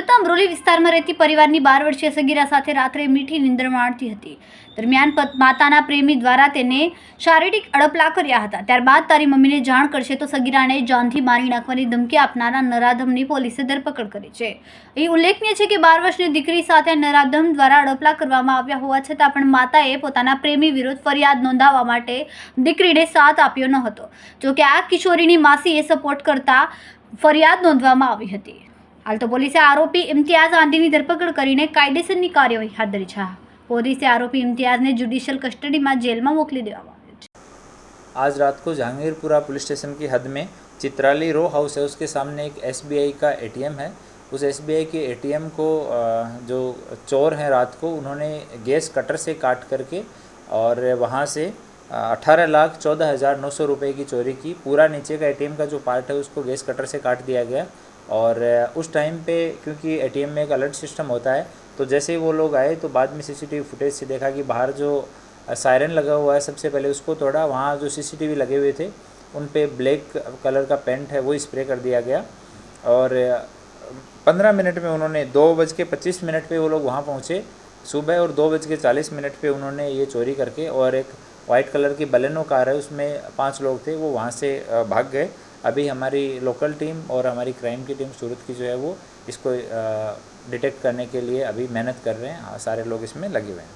સુરતના અમરોલી વિસ્તારમાં રહેતી પરિવારની 12 વર્ષીય સગીરા સાથે રાત્રે મીઠી નિંદ્ર માણતી હતી. દરમિયાન માતાના પ્રેમી દ્વારા તેને શારીરિક અડપલા કર્યા હતા. ત્યારબાદ તારી મમ્મીને જાણ કરશે તો સગીરાને જાનથી મારી નાખવાની ધમકી આપનારા નરાધમની પોલીસે ધરપકડ કરી છે. અહીં ઉલ્લેખનીય છે કે 12 વર્ષની દીકરી સાથે નરાધમ દ્વારા અડપલા કરવામાં આવ્યા હોવા છતાં પણ માતાએ પોતાના પ્રેમી વિરુદ્ધ ફરિયાદ નોંધાવવા માટે દીકરીને સાથ આપ્યો ન હતો. જોકે આ કિશોરીની માસીએ સપોર્ટ કરતા ફરિયાદ નોંધવામાં આવી હતી. हाल तो पुलिस आरोपी इम्तियाज आंधी की धरपकड़ कर कायदेसर की कार्यवाही हाथ धरी है. पुलिस आरोपी इम्तियाज ने जुडिशियल कस्टडी में जेल में मोकली देवामां आव्यो छे. आज रात को जहांगीरपुरा पुलिस स्टेशन की हद में चित्राली रो हाउस है, उसके सामने एक SBI का ATM है. उस SBI के ATM को जो चोर हैं रात को उन्होंने गैस कटर से काट करके और वहाँ से 18,14,900 रुपये की चोरी की. पूरा नीचे का ATM का जो पार्ट है उसको गैस कटर से काट दिया गया. और उस टाइम पे क्योंकि ATM में एक अलर्ट सिस्टम होता है, तो जैसे ही वो लोग आए तो बाद में CCTV फुटेज से देखा कि बाहर जो सायरन लगा हुआ है सबसे पहले उसको तोड़ा. वहाँ जो CCTV लगे हुए थे उन पे ब्लैक कलर का पेंट है वो स्प्रे कर दिया गया. और 15 मिनट में उन्होंने 2:25 पे वो लोग वहाँ पहुँचे सुबह, और 2:40 पे उन्होंने ये चोरी करके, और एक वाइट कलर की बलेनो कार है उसमें 5 लोग थे वो वहाँ से भाग गए. अभी हमारी लोकल टीम और हमारी क्राइम की टीम सूरत की जो है वो इसको डिटेक्ट करने के लिए अभी मेहनत कर रहे हैं. सारे लोग इसमें लगे हुए हैं.